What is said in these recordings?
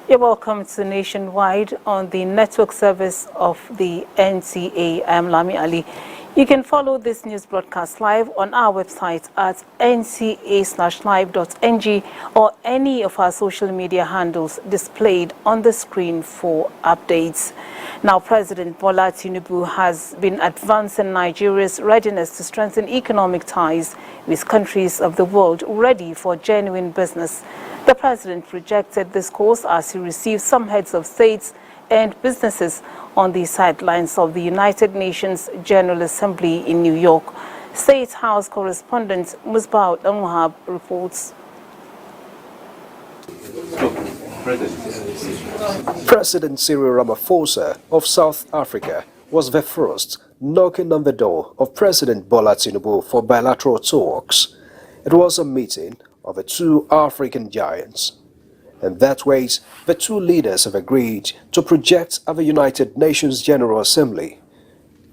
You're welcome to Nationwide on the network service of the NTA. I'm Lami Ali. You can follow this news broadcast live on our website at nca/live.ng or any of our social media handles displayed on the screen for updates. Now, President Bola Tinubu has been advancing Nigeria's readiness to strengthen economic ties with countries of the world ready for genuine business. The president projected this course as he received some heads of states and businesses on the sidelines of the United Nations General Assembly in New York. State House correspondent Musbah Al-Muhab reports. President Cyril Ramaphosa of South Africa was the first knocking on the door of President Bola Tinubu for bilateral talks. It was a meeting of the two African giants. In that way, the two leaders have agreed to project at the United Nations General Assembly.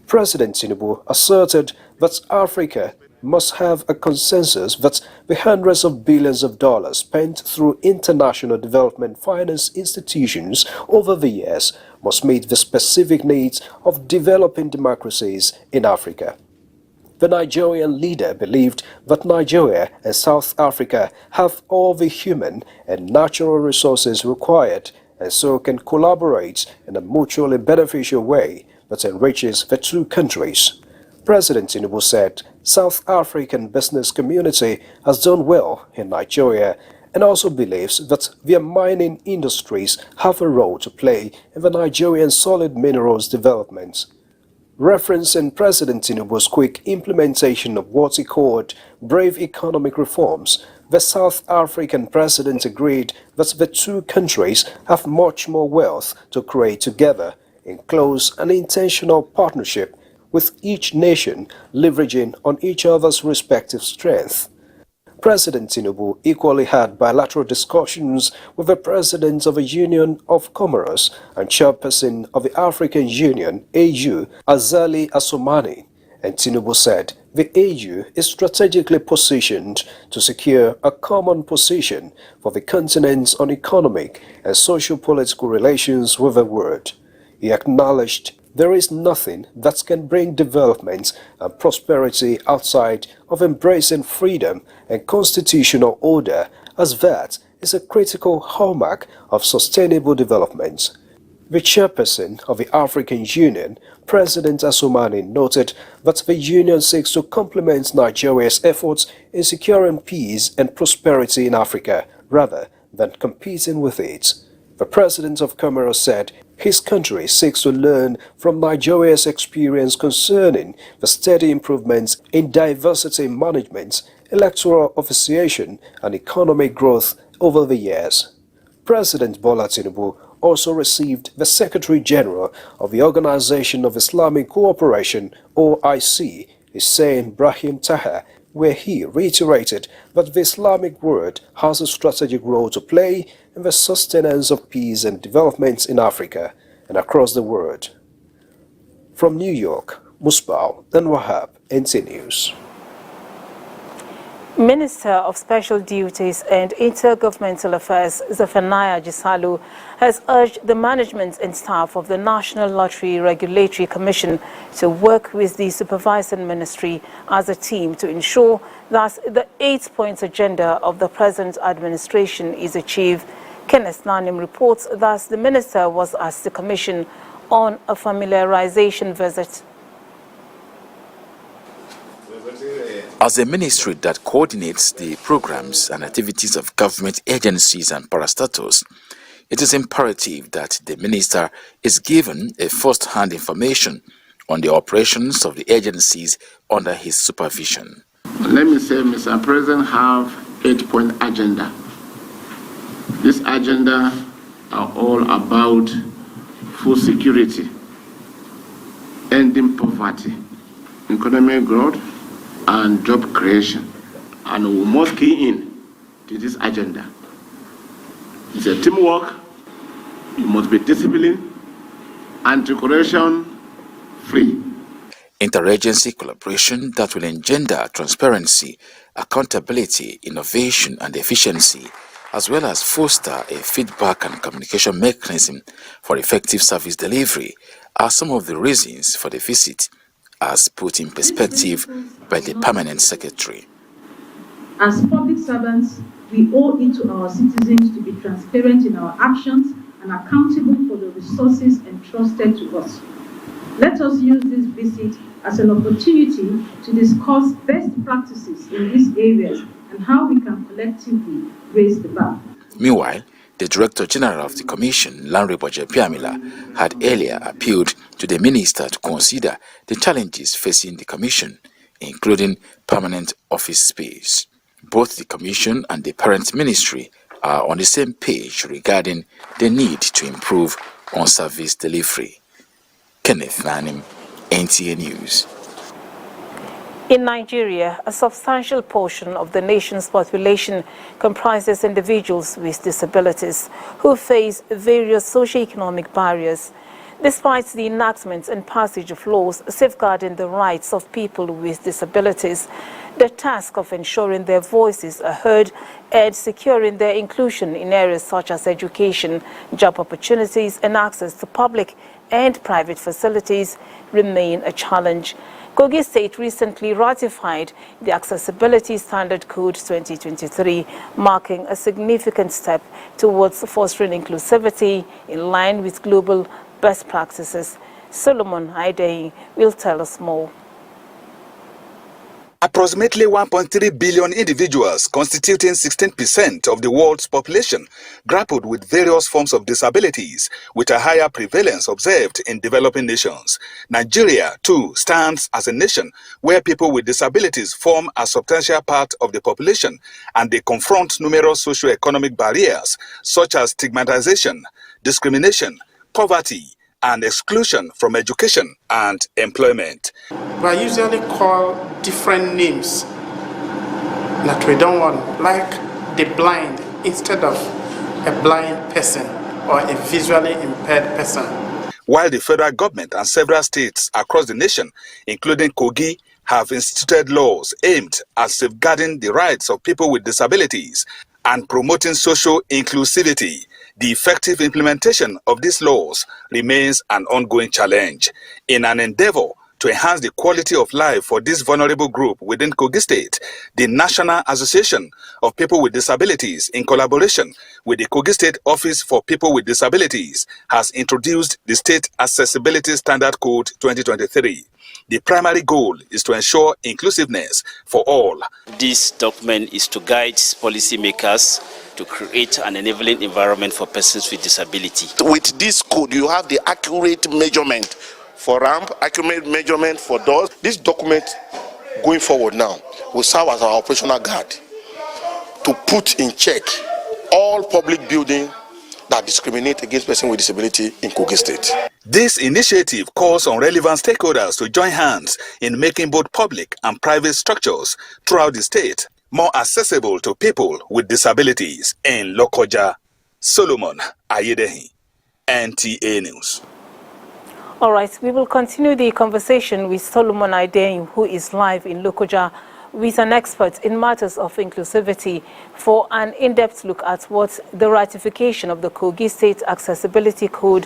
President Tinubu asserted that Africa must have a consensus that the hundreds of billions of dollars spent through international development finance institutions over the years must meet the specific needs of developing democracies in Africa. The Nigerian leader believed that Nigeria and South Africa have all the human and natural resources required and so can collaborate in a mutually beneficial way that enriches the two countries. President Tinubu said South African business community has done well in Nigeria and also believes that their mining industries have a role to play in the Nigerian solid minerals development. Referencing President Tinubu's quick implementation of what he called brave economic reforms, the South African president agreed that the two countries have much more wealth to create together in close and intentional partnership, with each nation leveraging on each other's respective strength. President Tinubu equally had bilateral discussions with the President of the Union of Comoros and Chairperson of the African Union, AU, Azali Assoumani, and Tinubu said the AU is strategically positioned to secure a common position for the continent on economic and socio-political relations with the world. He acknowledged there is nothing that can bring development and prosperity outside of embracing freedom and constitutional order, as that is a critical hallmark of sustainable development. The chairperson of the African Union, President Assoumani, noted that the Union seeks to complement Nigeria's efforts in securing peace and prosperity in Africa, rather than competing with it. The President of Comoros said his country seeks to learn from Nigeria's experience concerning the steady improvements in diversity management, electoral officiation, and economic growth over the years. President Bola Tinubu also received the Secretary General of the Organization of Islamic Cooperation, OIC, Hussein Brahim Taha, where he reiterated that the Islamic world has a strategic role to play in the sustenance of peace and development in Africa and across the world. From New York, Musbah Al-Muhab, NTA News. Minister of Special Duties and Intergovernmental Affairs, Zephaniah Jisalu, has urged the management and staff of the National Lottery Regulatory Commission to work with the supervising ministry as a team to ensure that the 8-point agenda of the present administration is achieved. Kenneth Nanim reports that the minister was asked the commission on a familiarization visit. As a ministry that coordinates the programs and activities of government agencies and parastatals, it is imperative that the minister is given a first-hand information on the operations of the agencies under his supervision. Let me say, Mr. President, have 8-point agenda. This agenda are all about food security, ending poverty, economic growth, and job creation. And we must key in to this agenda. It's a teamwork. You must be disciplined, anti-corruption free. Interagency collaboration that will engender transparency, accountability, innovation, and efficiency, as well as foster a feedback and communication mechanism for effective service delivery, are some of the reasons for the visit, as put in perspective by the Permanent Secretary. As public servants, we owe it to our citizens to be transparent in our actions and accountable for the resources entrusted to us. Let us use this visit as an opportunity to discuss best practices in these areas and how we can collectively raise the bar. Meanwhile, the Director General of the Commission, Lanre Boje-Piamila, had earlier appealed to the Minister to consider the challenges facing the Commission, including permanent office space. Both the Commission and the Parent Ministry are on the same page regarding the need to improve on service delivery. Kenneth Nanim, NTA News. In Nigeria, a substantial portion of the nation's population comprises individuals with disabilities who face various socio-economic barriers. Despite the enactment and passage of laws safeguarding the rights of people with disabilities, the task of ensuring their voices are heard and securing their inclusion in areas such as education, job opportunities, and access to public and private facilities remain a challenge. Kogi State recently ratified the Accessibility Standard Code 2023, marking a significant step towards fostering inclusivity in line with global best practices. Solomon Aidei will tell us more. Approximately 1.3 billion individuals, constituting 16% of the world's population, grappled with various forms of disabilities, with a higher prevalence observed in developing nations. Nigeria, too, stands as a nation where people with disabilities form a substantial part of the population, and they confront numerous socio-economic barriers, such as stigmatization, discrimination, poverty, and exclusion from education and employment. We usually call different names that we don't want, like the blind instead of a blind person or a visually impaired person. While the federal government and several states across the nation, including Kogi, have instituted laws aimed at safeguarding the rights of people with disabilities and promoting social inclusivity, the effective implementation of these laws remains an ongoing challenge. In an endeavor to enhance the quality of life for this vulnerable group within Kogi State, the National Association of People with Disabilities, in collaboration with the Kogi State Office for People with Disabilities, has introduced the State Accessibility Standard Code 2023. The primary goal is to ensure inclusiveness for all. This document is to guide policymakers to create an enabling environment for persons with disability. With this code, you have the accurate measurement for ramp, accurate measurement for doors. This document going forward now will serve as our operational guard to put in check all public buildings that discriminate against persons with disability in Kogi State. This initiative calls on relevant stakeholders to join hands in making both public and private structures throughout the state more accessible to people with disabilities. In Lokoja, Solomon Ayedehi, NTA News. All right, we will continue the conversation with Solomon Aidei, who is live in Lokoja with an expert in matters of inclusivity for an in-depth look at what the ratification of the Kogi State Accessibility Code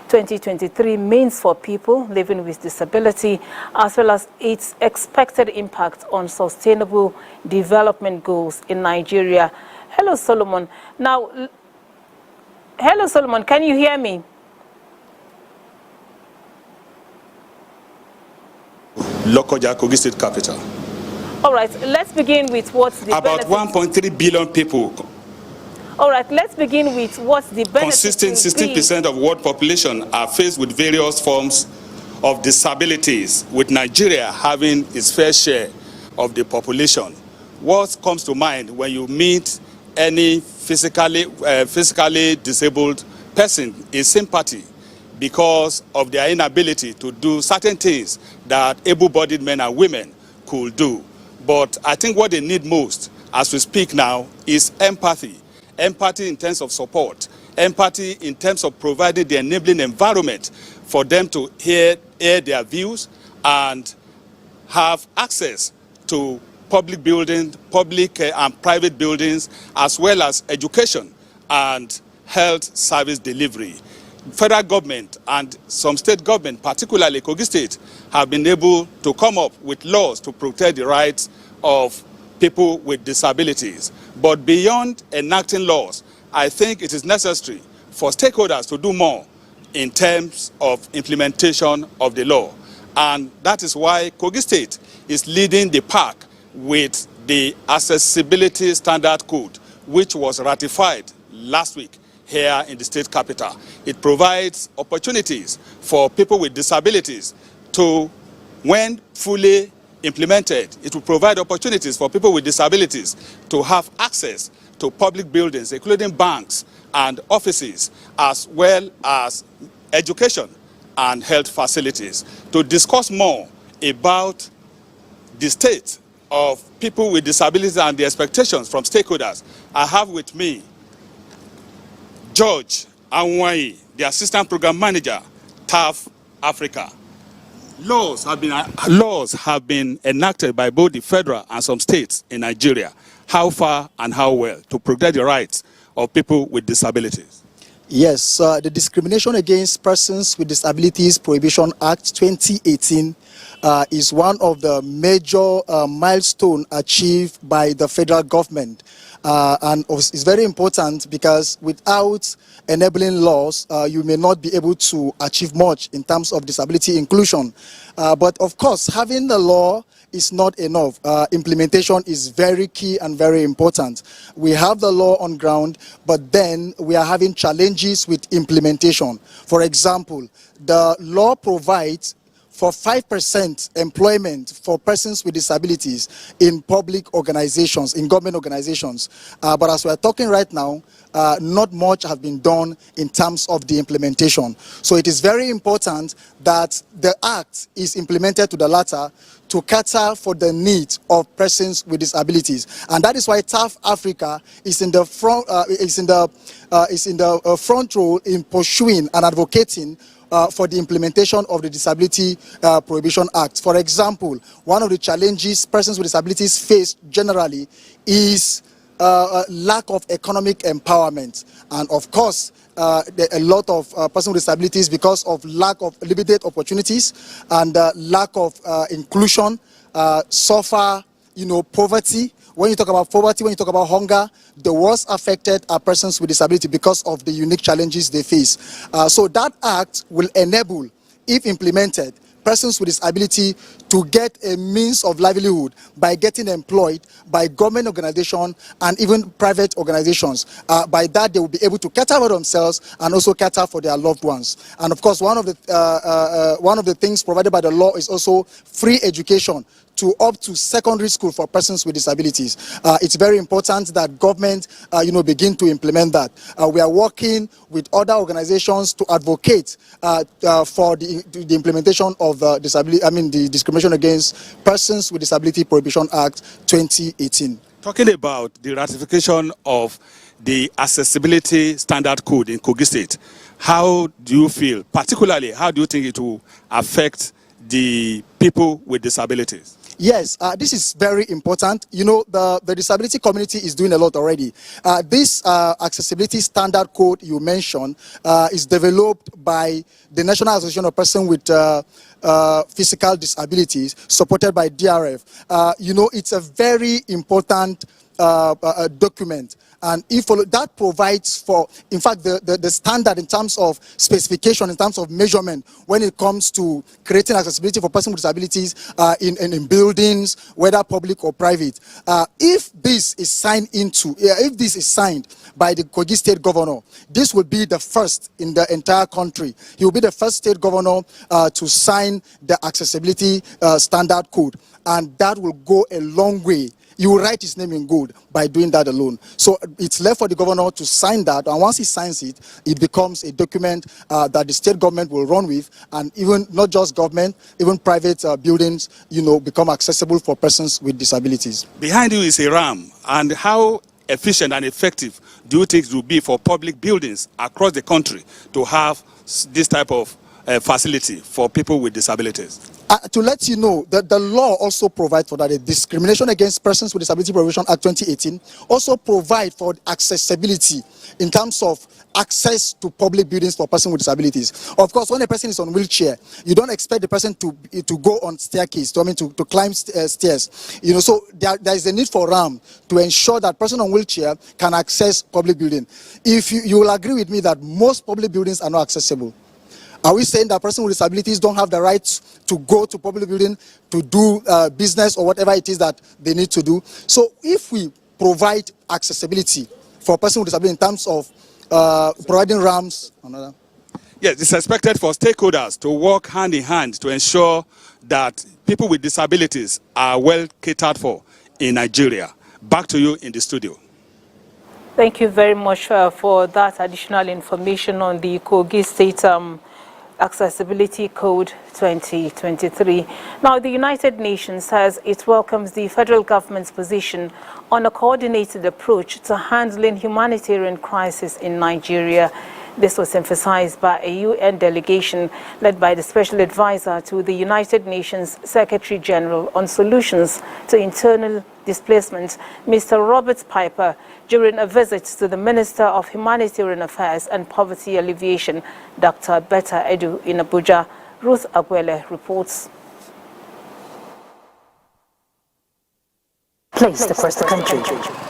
2023 means for people living with disability, as well as its expected impact on sustainable development goals in Nigeria. Hello, Solomon. Now, hello, Solomon, can you hear me? Lokoja, Kogi State capital. All right, let's begin with what's the about 1.3 billion people. All right, let's begin with what's the benefit. Consisting 16% of world population are faced with various forms of disabilities, with Nigeria having its fair share of the population. What comes to mind when you meet any physically disabled person is sympathy, because of their inability to do certain things that able-bodied men and women could do. But I think what they need most, as we speak now, is empathy. Empathy in terms of support, empathy in terms of providing the enabling environment for them to air their views and have access to public buildings, public and private buildings, as well as education and health service delivery. Federal government and some state government, particularly Kogi State, have been able to come up with laws to protect the rights of people with disabilities. But beyond enacting laws, I think it is necessary for stakeholders to do more in terms of implementation of the law. And that is why Kogi State is leading the pack with the Accessibility Standard Code, which was ratified last week here in the state capital. It provides opportunities for people with disabilities to, when fully implemented, it will provide opportunities for people with disabilities to have access to public buildings, including banks and offices, as well as education and health facilities. To discuss more about the state of people with disabilities and the expectations from stakeholders, I have with me George Anwai, the Assistant Program Manager, TAF Africa. Laws have been enacted by both the federal and some states in Nigeria. How far and how well to protect the rights of people with disabilities? Yes, the Discrimination Against Persons with Disabilities Prohibition Act 2018 is one of the major milestones achieved by the federal government. And it's very important because without enabling laws, you may not be able to achieve much in terms of disability inclusion. But of course, having the law is not enough. Implementation is very key and very important. We have the law on ground, but then we are having challenges with implementation. For example, the law provides for 5% employment for persons with disabilities in public organizations, in government organizations. But as we are talking right now, not much has been done in terms of the implementation. So it is very important that the act is implemented to the latter to cater for the needs of persons with disabilities, and that is why TAF Africa is in the front row in pursuing and advocating for the implementation of the Disability Prohibition Act. For example, one of the challenges persons with disabilities face generally is lack of economic empowerment, and of course a lot of persons with disabilities, because of lack of limited opportunities and lack of inclusion, suffer poverty. When you talk about poverty, when you talk about hunger, the worst affected are persons with disability because of the unique challenges they face. So that act will enable, if implemented, persons with disability to get a means of livelihood by getting employed by government organizations and even private organizations. By that, they will be able to cater for themselves and also cater for their loved ones. And of course, one of the things provided by the law is also free education to up to secondary school for persons with disabilities. It's very important that government, begin to implement that. We are working with other organizations to advocate for the implementation of the Discrimination Against Persons with Disability Prohibition Act 2018. Talking about the ratification of the Accessibility Standard Code in Kogi State, how do you feel? Particularly, how do you think it will affect the people with disabilities? Yes, this is very important. The disability community is doing a lot already. This Accessibility Standard Code you mentioned is developed by the National Association of Persons with Physical Disabilities, supported by DRF. It's a very important document. And if that provides for, in fact, the standard in terms of specification, in terms of measurement, when it comes to creating accessibility for persons with disabilities in buildings, whether public or private. If this is signed by the Kogi State Governor, this will be the first in the entire country. He will be the first state governor to sign the Accessibility Standard Code, and that will go a long way you will write his name in gold by doing that alone. So it's left for the governor to sign that, and once he signs it, it becomes a document that the state government will run with, and even not just government, even private buildings, become accessible for persons with disabilities. Behind you is a RAM, and how efficient and effective do you think it will be for public buildings across the country to have this type of facility for people with disabilities? To let you know that the law also provides for that. The Discrimination Against Persons with Disability Prohibition Act 2018 also provides for accessibility in terms of access to public buildings for persons with disabilities. Of course, when a person is on wheelchair, you don't expect the person to go on staircase, to climb stairs. So there is a need for RAM to ensure that person on wheelchair can access public building. If you will agree with me that most public buildings are not accessible. Are we saying that persons with disabilities don't have the right to go to public building to do business or whatever it is that they need to do? So if we provide accessibility for persons with disabilities in terms of providing ramps, yes, it's expected for stakeholders to work hand in hand to ensure that people with disabilities are well catered for in Nigeria. Back to you in the studio. Thank you very much for that additional information on the Kogi State Accessibility Code 2023. Now, the United Nations says it welcomes the federal government's position on a coordinated approach to handling humanitarian crisis in Nigeria. This was emphasized by a UN delegation led by the Special Advisor to the United Nations Secretary General on Solutions to Internal Displacement, Mr. Robert Piper, during a visit to the Minister of Humanitarian Affairs and Poverty Alleviation, Dr. Betta Edu, in Abuja. Ruth Agwele reports. Placed across the country.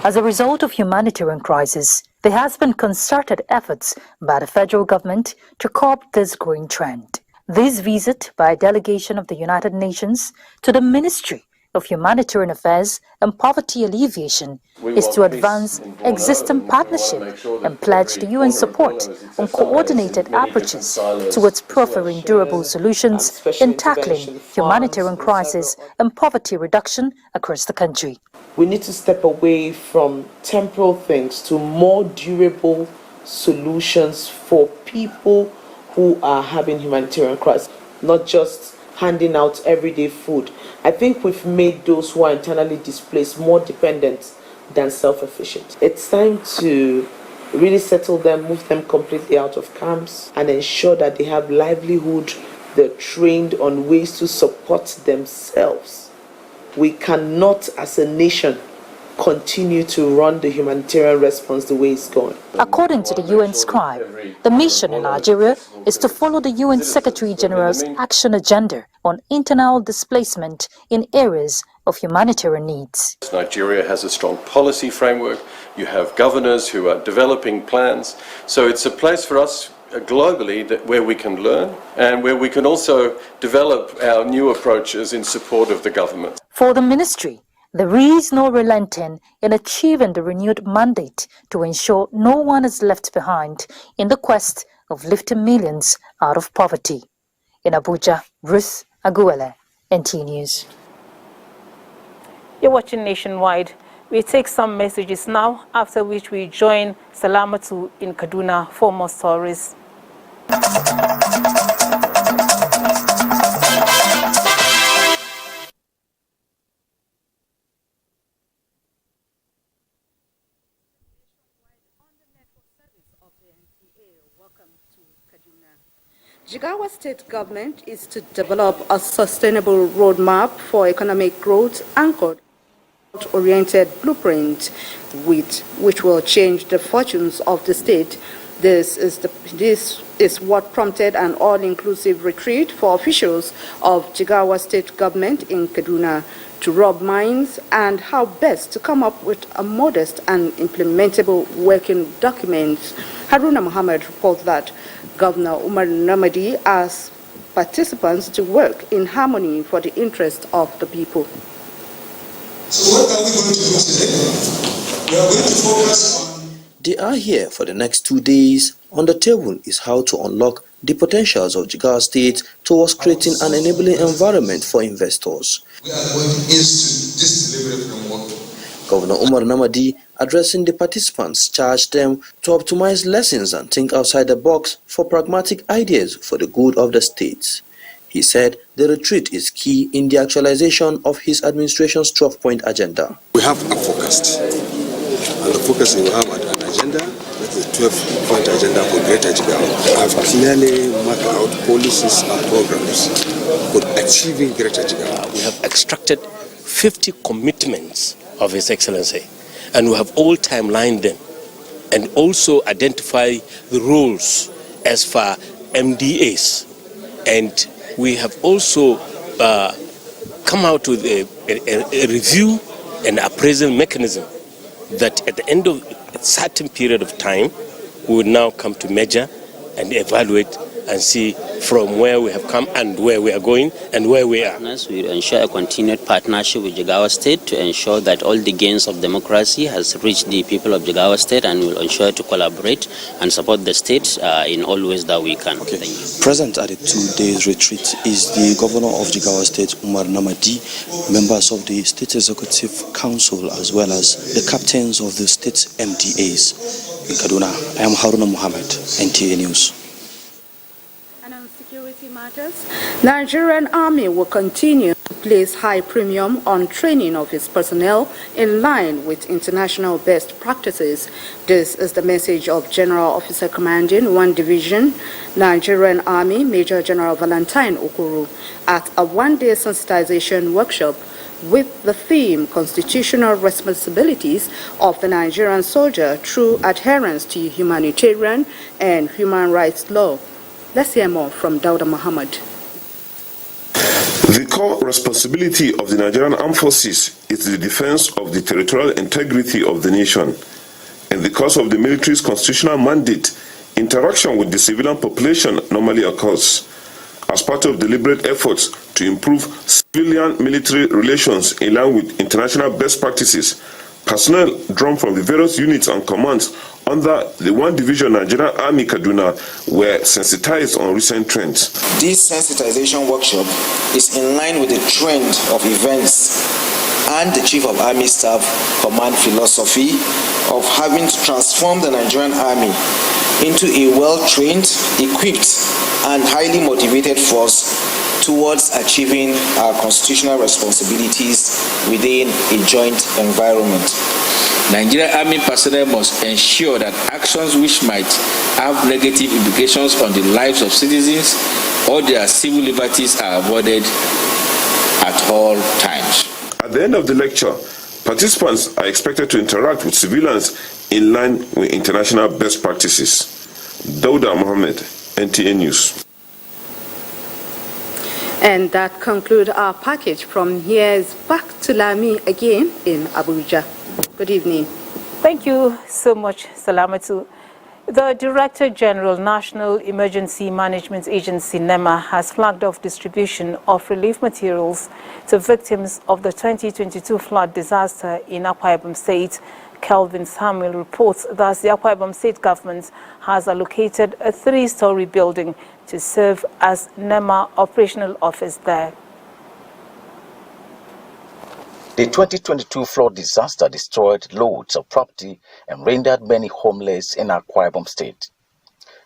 As a result of humanitarian crisis, there has been concerted efforts by the federal government to curb this growing trend. This visit by a delegation of the United Nations to the Ministry of Humanitarian Affairs and Poverty Alleviation is to advance existing partnership and pledge the UN support on coordinated approaches towards proffering durable solutions in tackling humanitarian crisis and poverty reduction across the country. We need to step away from temporal things to more durable solutions for people who are having humanitarian crisis, not just handing out everyday food. I think we've made those who are internally displaced more dependent than self-efficient. It's time to really settle them, move them completely out of camps, and ensure that they have livelihood, they're trained on ways to support themselves. We cannot, as a nation, continue to run the humanitarian response the way it's going. According to the UN scribe, the mission in Nigeria is to follow the UN Secretary General's action agenda on internal displacement in areas of humanitarian needs. Nigeria has a strong policy framework. You have governors who are developing plans. So it's a place for us globally where we can learn and where we can also develop our new approaches in support of the government. For the ministry, there is no relenting in achieving the renewed mandate to ensure no one is left behind in the quest of lifting millions out of poverty. In Abuja, Ruth Agwele, NTA News. You're watching Nationwide. We take some messages now, after which we join Salamatu in Kaduna for more stories. Jigawa State Government is to develop a sustainable roadmap for economic growth anchored oriented blueprint which will change the fortunes of the state. This is what prompted an all-inclusive retreat for officials of Jigawa State Government in Kaduna to rub minds and how best to come up with a modest and implementable working document. Haruna Muhammad reports that Governor Umar Namadi asked participants to work in harmony for the interest of the people. So what are we going to do today? We are going to focus on... They are here for the next 2 days. On the table is how to unlock the potentials of Jigawa State towards creating an enabling environment for investors. We are going into this deliberate framework Governor Umar Namadi, addressing the participants, charged them to optimize lessons and think outside the box for pragmatic ideas for the good of the state. He said the retreat is key in the actualization of his administration's 12-point agenda. We have a focus, and the focus we have an agenda, that is the 12-point agenda for Greater Jigawa. I've clearly marked out policies and programs for achieving Greater Jigawa. We have extracted 50 commitments of His Excellency, and we have all timelined them, and also identify the roles as for MDAs. And we have also come out with a review and appraisal mechanism that at the end of a certain period of time, we will now come to measure and evaluate and see from where we have come and where we are going and where we are. We will ensure a continued partnership with Jigawa State to ensure that all the gains of democracy has reached the people of Jigawa State, and we will ensure to collaborate and support the state in all ways that we can. Okay. Present at the 2 days retreat is the Governor of Jigawa State, Umar Namadi, members of the State Executive Council, as well as the captains of the state MDAs. In Kaduna, I am Haruna Muhammad, NTA News. Matters, Nigerian Army will continue to place high premium on training of its personnel in line with international best practices. This is the message of General Officer Commanding 1 Division, Nigerian Army, Major General Valentine Okoro, at a one-day sensitization workshop with the theme Constitutional Responsibilities of the Nigerian Soldier through Adherence to Humanitarian and Human Rights Law. Let's hear more from Dauda Muhammad. The core responsibility of the Nigerian Armed Forces is the defense of the territorial integrity of the nation. In the course of the military's constitutional mandate, interaction with the civilian population normally occurs. As part of deliberate efforts to improve civilian-military relations in line with international best practices, personnel drawn from the various units and commands under the 1 Division Nigerian Army Kaduna were sensitized on recent trends. This sensitization workshop is in line with the trend of events and the Chief of Army Staff command philosophy of having to transform the Nigerian Army into a well-trained, equipped, and highly motivated force towards achieving our constitutional responsibilities within a joint environment. Nigerian Army personnel must ensure that actions which might have negative implications on the lives of citizens or their civil liberties are avoided at all times. At the end of the lecture, participants are expected to interact with civilians in line with international best practices. Dauda Mohammed, NTA News. And that concludes our package. From here is back to Lami again in Abuja. Good evening. Thank you so much, Salamatu. The Director General, National Emergency Management Agency, NEMA, has flagged off distribution of relief materials to victims of the 2022 flood disaster in Akwa Ibom State. Kelvin Samuel reports that the Akwa Ibom State government has allocated a 3-story building to serve as NEMA operational office there. The 2022 flood disaster destroyed loads of property and rendered many homeless in Akwa Ibom State.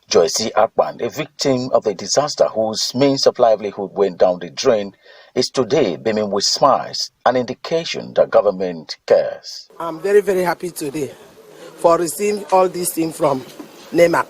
Joyce Akpan, a victim of the disaster whose means of livelihood went down the drain, is today beaming with smiles, an indication that government cares. I'm very, very happy today for receiving all these things from NEMA.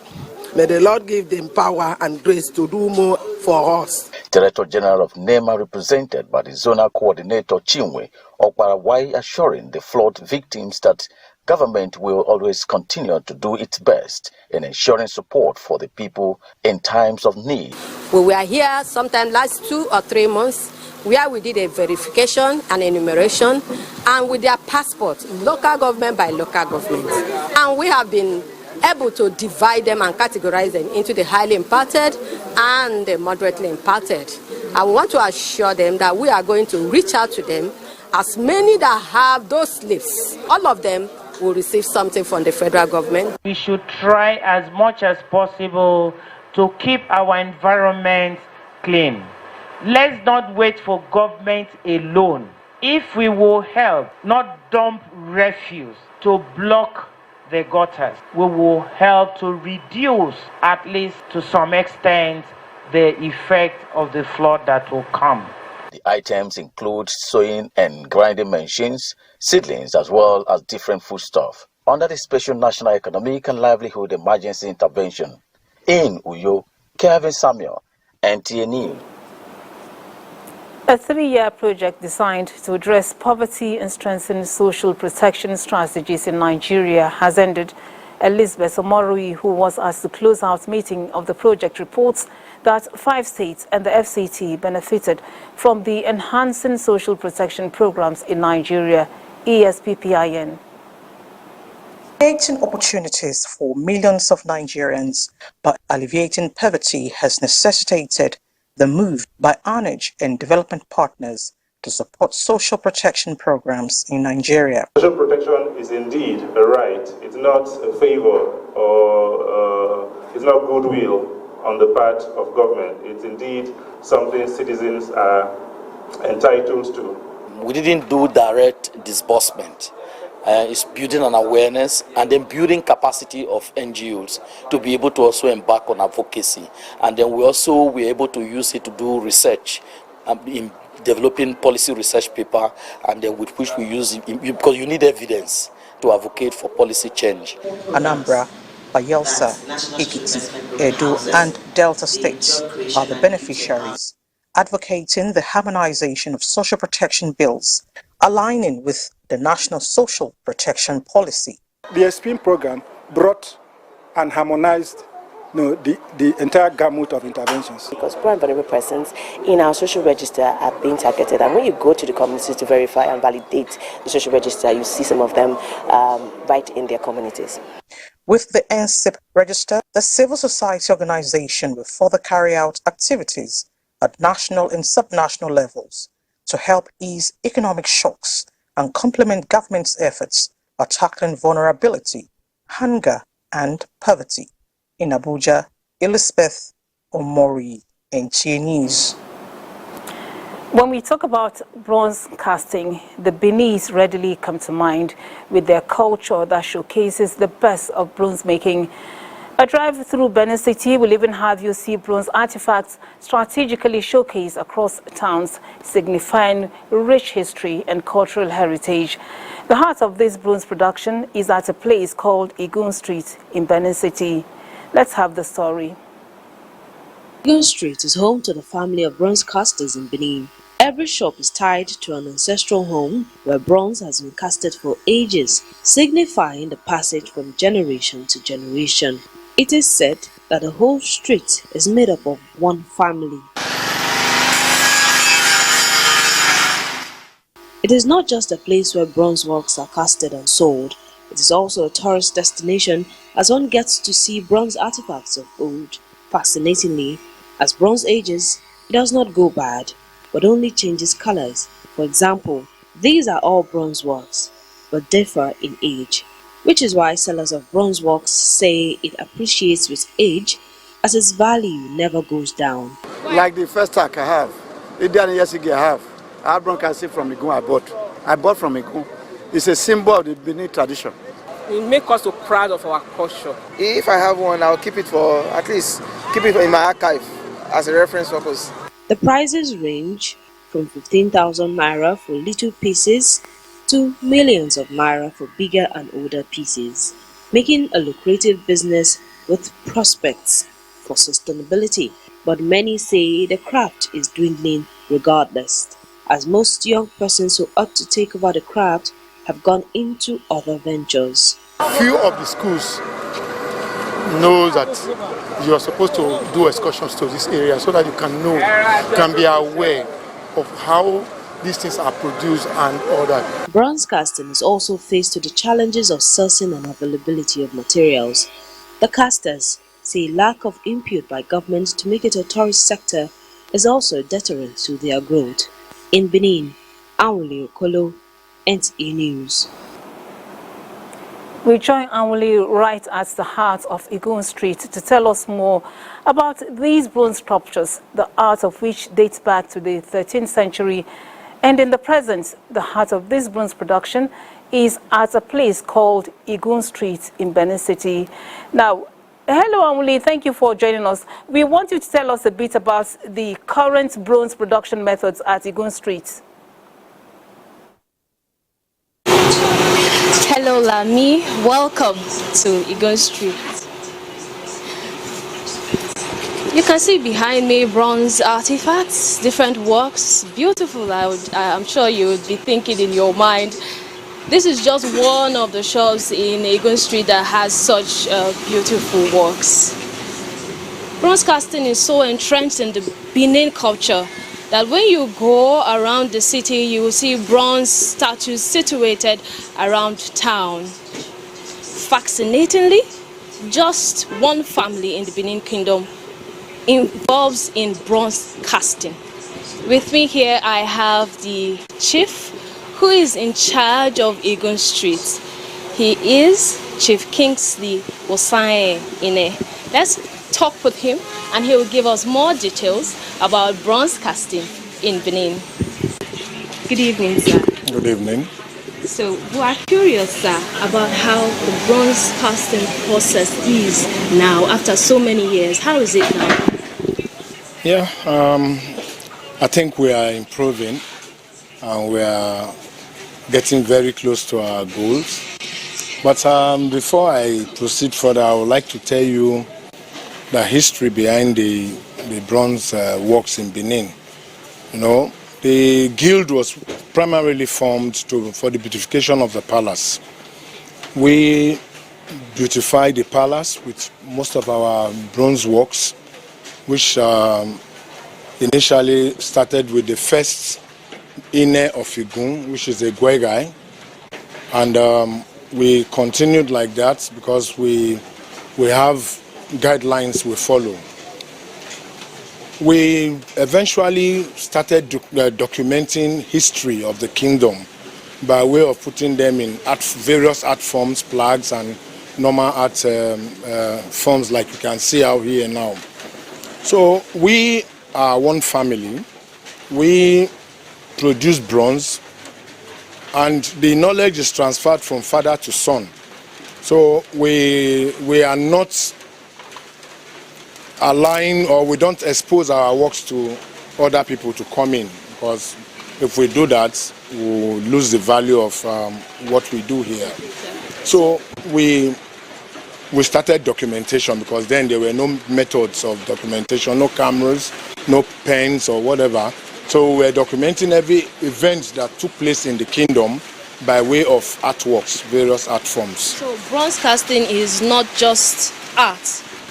May the Lord give them power and grace to do more for us. Director General of NEMA, represented by the Zonal Coordinator Chinwe Okparawai, assuring the flood victims that government will always continue to do its best in ensuring support for the people in times of need. We were here sometime last 2 or 3 months where we did a verification and enumeration, and with their passport, local government by local government. And we have been able to divide them and categorize them into the highly impacted and the moderately impacted. I want to assure them that we are going to reach out to them. As many that have those slips, all of them will receive something from the federal government. We should try as much as possible to keep our environment clean. Let's not wait for government alone If we will help not dump refuse to block the gutters, we will help to reduce, at least to some extent, the effect of the flood that will come. The items include sewing and grinding machines, seedlings, as well as different foodstuff under the Special National Economic and Livelihood Emergency Intervention. In Uyo, Kevin Samuel, NTA News. A 3-year project designed to address poverty and strengthen social protection strategies in Nigeria has ended. Elizabeth Omorui, who was at the closeout meeting of the project, reports that 5 states and the FCT benefited from the Enhancing Social Protection Programs in Nigeria, ESPPIN. Creating opportunities for millions of Nigerians, but alleviating poverty has necessitated the move by ANAGE and development partners to support social protection programs in Nigeria. Social protection is indeed a right. It's not a favor or it's not goodwill on the part of government. It's indeed something citizens are entitled to. We didn't do direct disbursement. It's building an awareness and then building capacity of NGOs to be able to also embark on advocacy. And then we also were able to use it to do research in developing policy research paper, and then with which we use it because you need evidence to advocate for policy change. Anambra, Bayelsa, Ekiti, Edo and Delta states are the beneficiaries, advocating the harmonization of social protection bills, aligning with the National Social Protection Policy. The SPIN program brought and harmonized the entire gamut of interventions. Because poor and vulnerable persons in our social register are being targeted, and when you go to the communities to verify and validate the social register, you see some of them right in their communities. With the NSIP register, the civil society organization will further carry out activities at national and subnational levels to help ease economic shocks and complement government's efforts at tackling vulnerability, hunger, and poverty. In Abuja, Elizabeth Omori, NTA News. When we talk about bronze casting, the Beninese readily come to mind with their culture that showcases the best of bronze making. A drive through Benin City will even have you see bronze artifacts strategically showcased across towns, signifying rich history and cultural heritage. The heart of this bronze production is at a place called Igun Street in Benin City. Let's have the story. Igun Street is home to the family of bronze casters in Benin. Every shop is tied to an ancestral home where bronze has been casted for ages, signifying the passage from generation to generation. It is said that the whole street is made up of one family. It is not just a place where bronze works are casted and sold. It is also a tourist destination as one gets to see bronze artifacts of old. Fascinatingly, as bronze ages, it does not go bad, but only changes colors. For example, these are all bronze works, but differ in age, which is why sellers of bronze works say it appreciates with age, as its value never goes down. Like the first tag I have, years ago I have bronze casting from Igun I bought from Igun. It's a symbol of the Benin tradition. It makes us so proud of our culture. If I have one, I'll keep it for, at least, keep it in my archive as a reference purpose. The prices range from 15,000 naira for little pieces to millions of naira for bigger and older pieces, making a lucrative business with prospects for sustainability. But many say the craft is dwindling regardless, as most young persons who ought to take over the craft have gone into other ventures. Few of the schools know that you are supposed to do excursions to this area so that you can know, can be aware of how these things are produced and all that. Bronze casting is also faced with the challenges of sourcing and availability of materials. The casters say lack of input by government to make it a tourist sector is also a deterrent to their growth. In Benin, Anwuli Okolo, NTA News. We join Anwuli right at the heart of Igun Street to tell us more about these bronze sculptures, the art of which dates back to the 13th century And in the present, the heart of this bronze production is at a place called Igun Street in Benin City. Now, hello, Amuli. Thank you for joining us. We want you to tell us a bit about the current bronze production methods at Igun Street. Hello, Lami. Welcome to Igun Street. You can see behind me bronze artifacts, different works, beautiful. I'm sure you would be thinking in your mind, this is just one of the shops in Igun Street that has such beautiful works. Bronze casting is so entrenched in the Benin culture that when you go around the city, you will see bronze statues situated around town. Fascinatingly, just one family in the Benin Kingdom involves in bronze casting. With me here, I have the chief who is in charge of Igun Street. He is Chief Kingsley Osae Ine. Let's talk with him and he will give us more details about bronze casting in Benin. Good evening, sir. Good evening. So we are curious, sir, about how the bronze casting process is now after so many years. How is it now? Yeah, I think we are improving and we are getting very close to our goals. But before I proceed further, I would like to tell you the history behind the bronze works in Benin. You know, the guild was primarily formed for the beautification of the palace. We beautified the palace with most of our bronze works, which initially started with the first Ine of Igun, which is a Gwegai, and we continued like that because we have guidelines we follow. We eventually started documenting history of the kingdom by way of putting them in various art forms, plaques, and normal art forms like you can see out here now. So we are one family. We produce bronze, and the knowledge is transferred from father to son. So we are not allowing, or we don't expose our works to other people to come in, because if we do that, we'll lose the value of what we do here. So we started documentation, because then there were no methods of documentation, no cameras, no pens or whatever. So we're documenting every event that took place in the kingdom by way of artworks, various art forms. So bronze casting is not just art,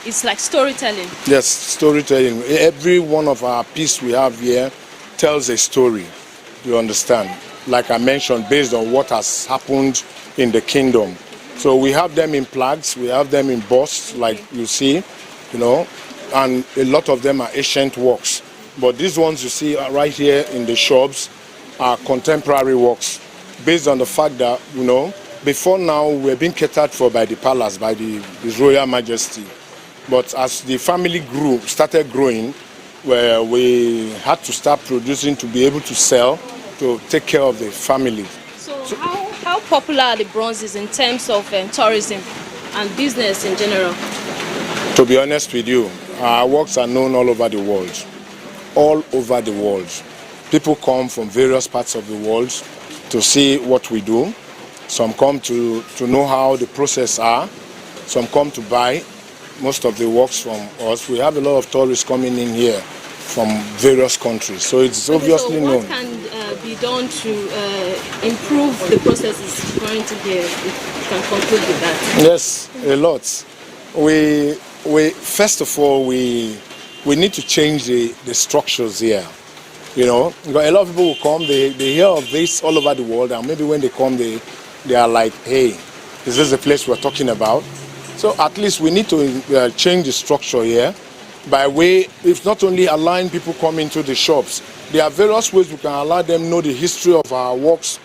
it's like storytelling. Yes, storytelling. Every one of our pieces we have here tells a story, you understand? Like I mentioned, based on what has happened in the kingdom. So we have them in plaques, we have them in busts, like you see, you know, and a lot of them are ancient works. But these ones you see right here in the shops are contemporary works, based on the fact that, you know, before now we're being catered for by the palace, by His Royal Majesty. But as the family started growing, where we had to start producing to be able to sell, to take care of the family. So how popular are the bronzes in terms of tourism and business in general? To be honest with you, our works are known all over the world. All over the world. People come from various parts of the world to see what we do. Some come to know how the process are. Some come to buy most of the works from us. We have a lot of tourists coming in here from various countries, so it's obviously known. What can be done to improve the processes currently here? If you can conclude with that. Yes, a lot. We first of all we need to change the structures here. You know, a lot of people will come, they hear of this all over the world, and maybe when they come, they are like, hey, is this the place we're talking about? So at least we need to change the structure here by way, if not only allowing people come into the shops, there are various ways we can allow them know the history of our works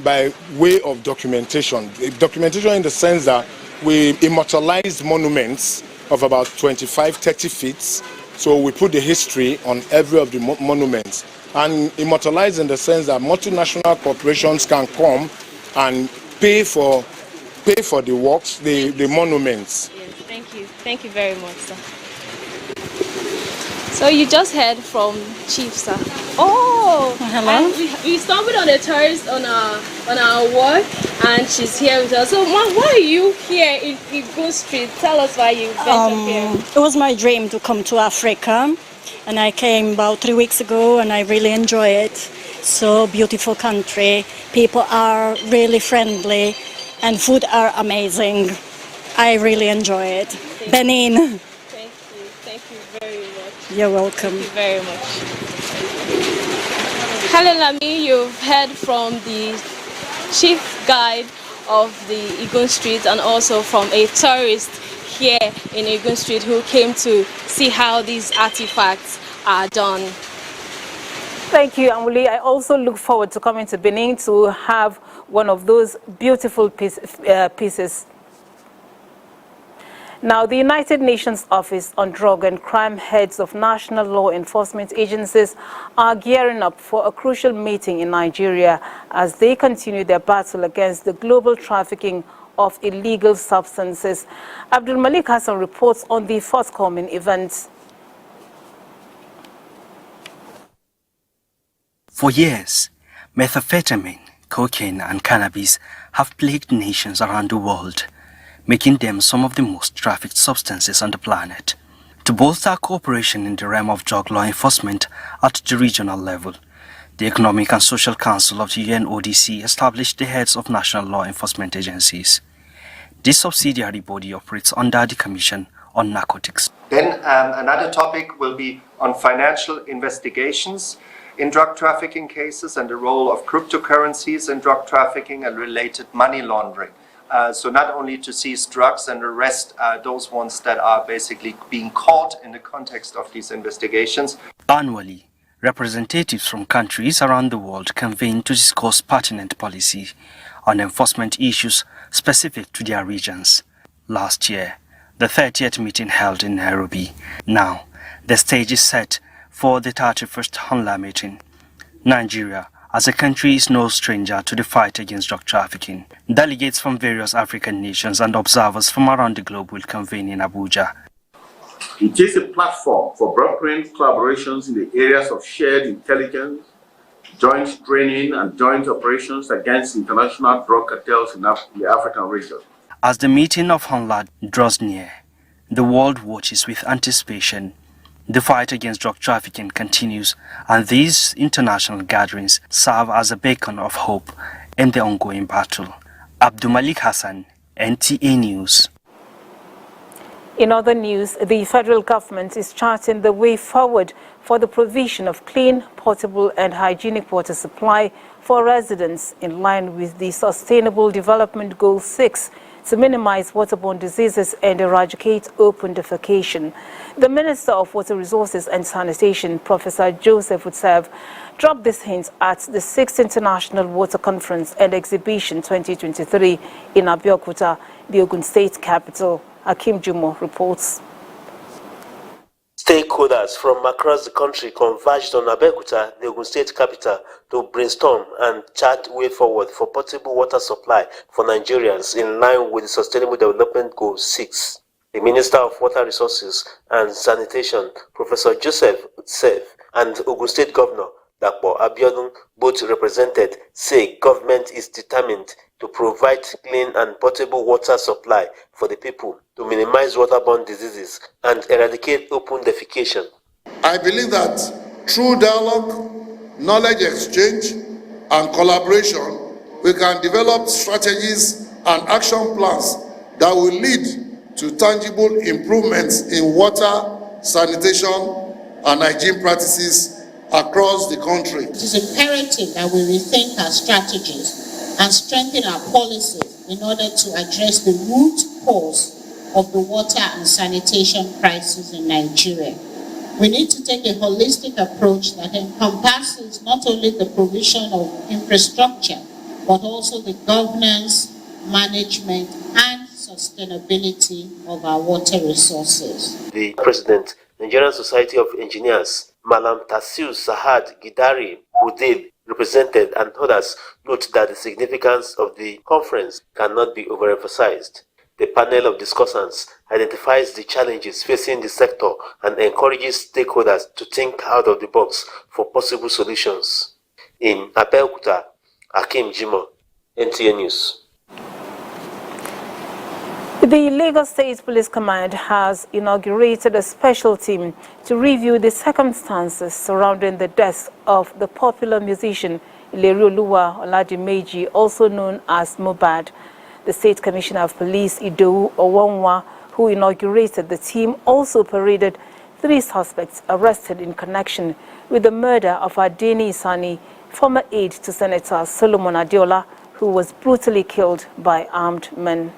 by way of documentation. Documentation in the sense that we immortalize monuments of about 25-30 feet. So we put the history on every of the monuments. and immortalized in the sense that multinational corporations can come and pay for the works, the monuments. Yes, thank you very much, sir. So you just heard from Chief, sir. Oh, hello. We stumbled on a tourist on our walk, and she's here with us. So, Ma, why are you here in Igun Street? Tell us why you ventured here. It was my dream to come to Africa, and I came about 3 weeks ago, and I really enjoy it. So beautiful country, people are really friendly, and food are amazing. I really enjoy it. Benin. Thank you very much. You're welcome. Thank you very much. Hello, Lami. You've heard from the chief guide of the Igun Street and also from a tourist here in Igun Street who came to see how these artifacts are done. Thank you, Amuli. I also look forward to coming to Benin to have one of those beautiful pieces. Now, the United Nations Office on Drug and Crime heads of national law enforcement agencies are gearing up for a crucial meeting in Nigeria as they continue their battle against the global trafficking of illegal substances. Abdul Malik Hassan reports on the forthcoming events. For years, methamphetamine, cocaine and cannabis have plagued nations around the world, making them some of the most trafficked substances on the planet. To bolster cooperation in the realm of drug law enforcement at the regional level, the Economic and Social Council of the UNODC established the heads of national law enforcement agencies. This subsidiary body operates under the Commission on Narcotics. Then another topic will be on financial investigations in drug trafficking cases and the role of cryptocurrencies in drug trafficking and related money laundering. So not only to seize drugs and arrest those ones that are basically being caught in the context of these investigations. Annually, representatives from countries around the world convene to discuss pertinent policy on enforcement issues specific to their regions. Last year, the 30th meeting held in Nairobi. Now, the stage is set for the 31st HONLA meeting. Nigeria, as a country, is no stranger to the fight against drug trafficking. Delegates from various African nations and observers from around the globe will convene in Abuja. It is a platform for brokering collaborations in the areas of shared intelligence, joint training and joint operations against international drug cartels in the African region. As the meeting of HONLA draws near, the world watches with anticipation. The fight against drug trafficking continues, and these international gatherings serve as a beacon of hope in the ongoing battle. Abdul Malik Hassan, NTA News. In other news, the federal government is charting the way forward for the provision of clean, potable and hygienic water supply for residents in line with the Sustainable Development Goal 6 to minimize waterborne diseases and eradicate open defecation. The Minister of Water Resources and Sanitation, Professor Joseph Utsev, dropped these hints at the 6th International Water Conference and Exhibition 2023 in Abuja, the Ogun State capital. Hakim Jumo reports. Stakeholders from across the country converged on Abuja, the Ogun State capital, to brainstorm and chart way forward for potable water supply for Nigerians in line with the Sustainable Development Goal 6. The Minister of Water Resources and Sanitation, Professor Joseph Utsev, and Ogun State Governor Dapo Abiodun, both represented, say government is determined to provide clean and potable water supply for the people to minimize waterborne diseases and eradicate open defecation. I believe that through dialogue, knowledge exchange, and collaboration, we can develop strategies and action plans that will lead to tangible improvements in water, sanitation, and hygiene practices across the country. It is imperative that we rethink our strategies and strengthen our policies in order to address the root cause of the water and sanitation crisis in Nigeria. We need to take a holistic approach that encompasses not only the provision of infrastructure, but also the governance, management, and sustainability of our water resources. The President, Nigerian Society of Engineers, Malam Tasiu Sahad Gidari, who did represented, and others note that the significance of the conference cannot be overemphasized. The panel of discussants identifies the challenges facing the sector and encourages stakeholders to think out of the box for possible solutions. In Abeokuta, Akim Jimo, NTA News. The Lagos State Police Command has inaugurated a special team to review the circumstances surrounding the death of the popular musician Ilerioluwa Oladimeji, also known as Mohbad. The State Commissioner of Police, Idowu Owonwa, who inaugurated the team, also paraded 3 suspects arrested in connection with the murder of Adeni Isani, former aide to Senator Solomon Adeola, who was brutally killed by armed men.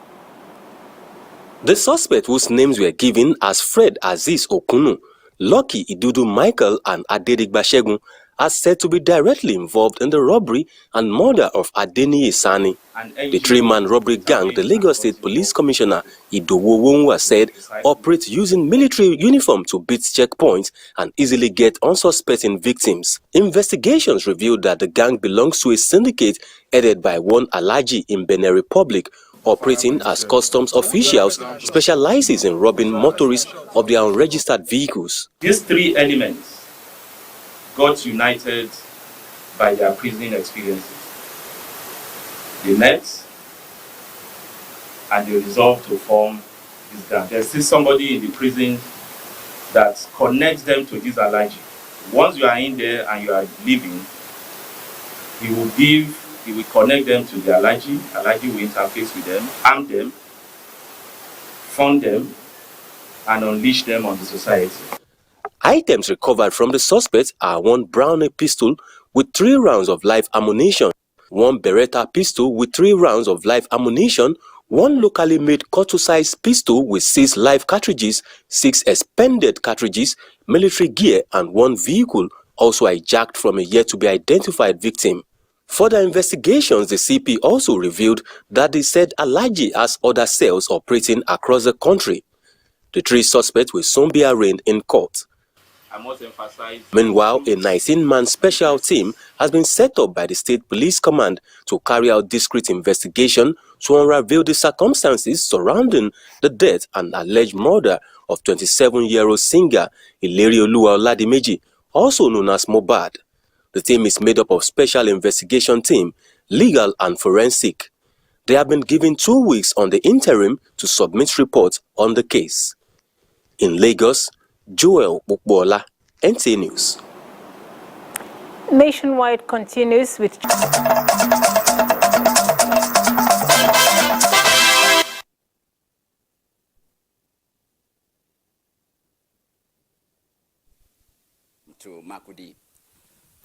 The suspects, whose names were given as Fred Aziz Okunu, Lucky Idudu Michael, and Adedigba Shegun, are said to be directly involved in the robbery and murder of Adeni Isani. The 3-man robbery gang, the Lagos State Police Commissioner Idowu Owonwa said, operates using military uniform to beat checkpoints and easily get unsuspecting victims. Investigations revealed that the gang belongs to a syndicate headed by one Alhaji in Benin Republic, operating as customs officials, specializes in robbing motorists of their unregistered vehicles. These 3 elements got united by their prison experiences. They met and they resolved to form this gang. There's still somebody in the prison that connects them to this Alhaji. Once you are in there and you are leaving, he will connect them to the Alhaji. Alhaji will interface with them, arm them, fund them, and unleash them on the society. Items recovered from the suspects are 1 Browning pistol with 3 rounds of live ammunition, 1 Beretta pistol with 3 rounds of live ammunition, 1 locally made Cotto-sized pistol with 6 live cartridges, 6 expended cartridges, military gear, and 1 vehicle also hijacked from a yet-to-be-identified victim. Further investigations, the CP also revealed that the said Alhaji has other cells operating across the country. The 3 suspects will soon be arraigned in court. Meanwhile, a 19-man special team has been set up by the State Police Command to carry out discreet investigation to unravel the circumstances surrounding the death and alleged murder of 27-year-old singer Ilerioluwa Oladimeji, also known as Mohbad. The team is made up of Special Investigation Team, Legal and Forensic. They have been given 2 weeks on the interim to submit reports on the case. In Lagos, Joel Bukbola, NTA News. Nationwide continues with... To Makudi.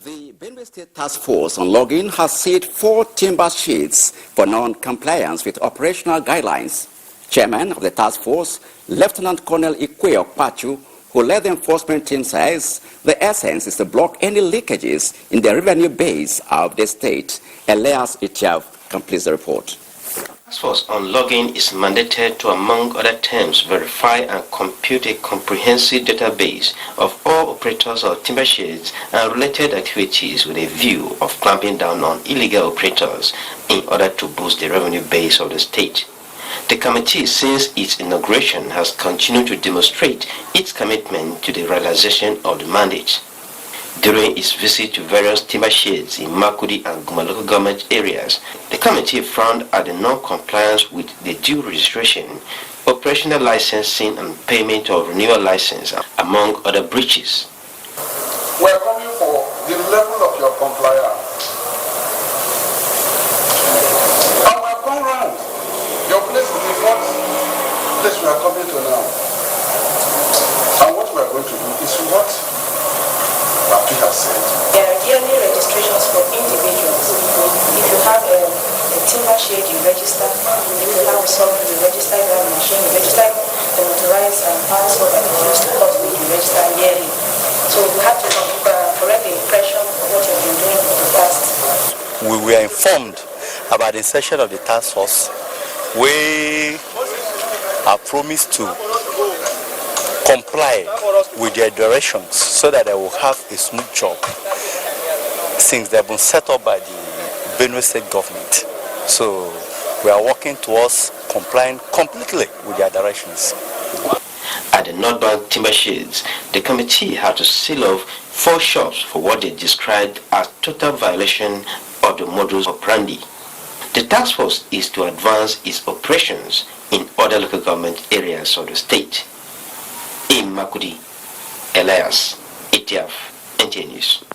The Benue State Task Force on Logging has seized 4 timber sheds for non-compliance with operational guidelines. Chairman of the task force, Lieutenant Colonel Ikwe Okpachu, who led the enforcement team, says the essence is to block any leakages in the revenue base of the state. Elias Ichav completes the report. Task Force on Logging is mandated to, among other terms, verify and compute a comprehensive database of all operators of timber sheds and related activities with a view of clamping down on illegal operators in order to boost the revenue base of the state. The committee, since its inauguration, has continued to demonstrate its commitment to the realization of the mandate. During its visit to various timber sheds in Makudi and Guma local government areas, the committee frowned at the non-compliance with the due registration, operational licensing and payment of renewal license, among other breaches. We are coming for the level of your compliance. And we have gone round. Your place is the fourth place we are coming to now. And what we are going to do is what we have said. There are yearly registrations for individuals. If you have a timber shed, you register. If you have a saw, you register that machine. You register the motorized transport that you use to cut wood, you register yearly. So you have to correct the impression of what you've been doing in the past. We were informed about the insertion of the task force. We are promised to comply with their directions so so that they will have a smooth job since they've been set up by the Benue State government. So we are working towards complying completely with their directions. At the North Bank Timber Sheds, the committee had to seal off 4 shops for what they described as total violation of the modus operandi. The task force is to advance its operations in other local government areas of the state. In Makudi, Elias, ATF, NTA News.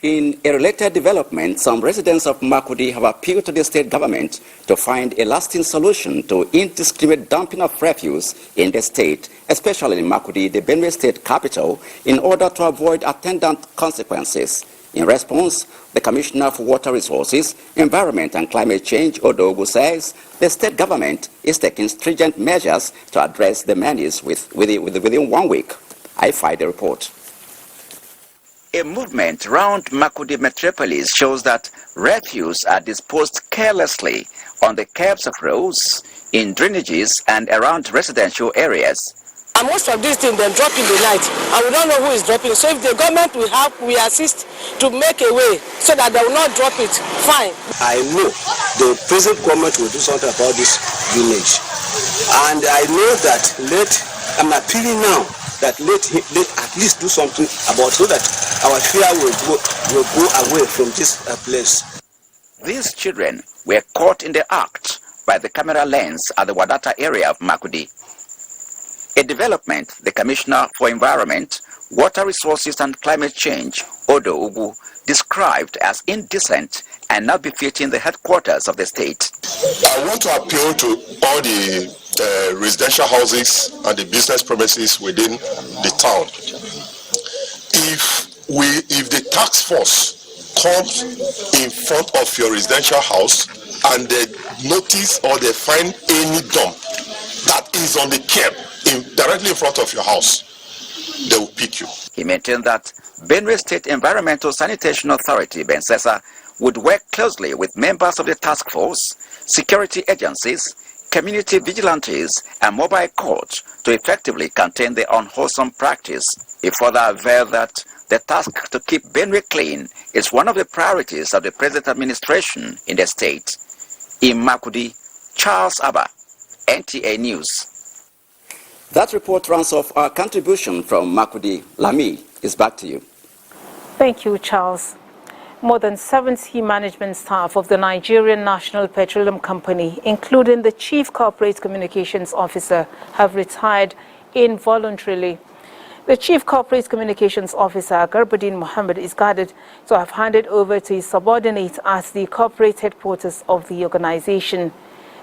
In a related development, some residents of Makudi have appealed to the state government to find a lasting solution to indiscriminate dumping of refuse in the state, especially in Makudi, the Benue State capital, in order to avoid attendant consequences. In response, the Commissioner for Water Resources, Environment and Climate Change, Odogu, says the state government is taking stringent measures to address the menace within 1 week. I find the report. A movement around Makudi metropolis shows that refuse are disposed carelessly on the curbs of roads, in drainages, and around residential areas. And most of these things they drop in the night, and we don't know who is dropping. So if the government we assist to make a way so that they will not drop it, fine. I know the present government will do something about this village, and I know that I'm appealing now that let at least do something about so that our fear will go away from this place. These children were caught in the act by the camera lens at the Wadata area of Makudi. A development the Commissioner for Environment, Water Resources and Climate Change, Odo Ugu, described as indecent and not befitting the headquarters of the state. I want to appeal to all the residential houses and the business premises within the town. If the task force comes in front of your residential house and they notice or they find any dump that is on the curb directly in front of your house, they will pick you. He maintained that Benue State Environmental Sanitation Authority, BENSESA, would work closely with members of the task force, security agencies, community vigilantes, and mobile courts to effectively contain the unwholesome practice. He further averred that the task to keep Benue clean is one of the priorities of the present administration in the state. In Makudi, Charles Abba, NTA News. That report runs off our contribution from Makudi. Lami is back to you. Thank you, Charles. More than 70 management staff of the Nigerian National Petroleum Company, including the Chief Corporate Communications Officer, have retired involuntarily. The Chief Corporate Communications Officer, Garbadin Mohammed, is guarded to have handed over to his subordinate at the corporate headquarters of the organization.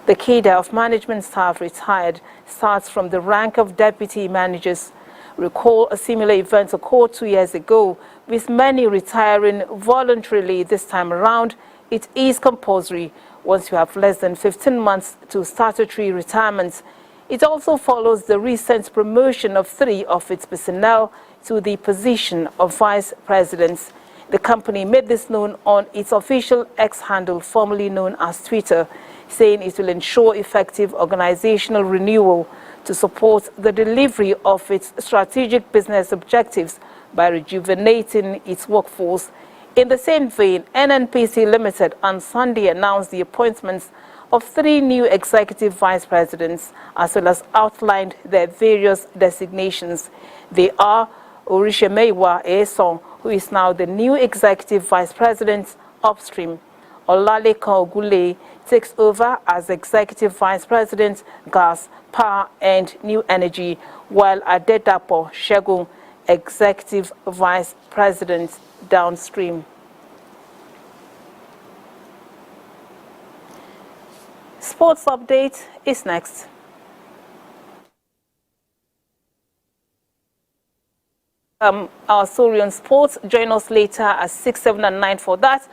The cadre of management staff retired starts from the rank of deputy managers. Recall a similar event occurred 2 years ago, with many retiring voluntarily. This time around, it is compulsory once you have less than 15 months to statutory retirement. It also follows the recent promotion of 3 of its personnel to the position of vice presidents. The company made this known on its official X handle, formerly known as Twitter, saying it will ensure effective organizational renewal to support the delivery of its strategic business objectives by rejuvenating its workforce. In the same vein, NNPC Limited on Sunday announced the appointments of 3 new executive vice presidents, as well as outlined their various designations. They are Orishemewa Eson, who is now the new executive vice president upstream. Olalekan Ogule takes over as executive vice president gas, power and new energy, while Adedapo Shegun, executive vice president downstream. Sports update is next. Our story on sports. Join us later at 6, 7 and 9 for that.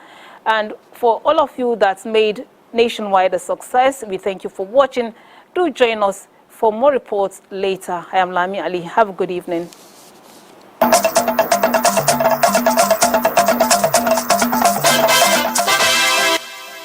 And for all of you that made Nationwide a success, we thank you for watching. Do join us for more reports later. I am Lami Ali. Have a good evening.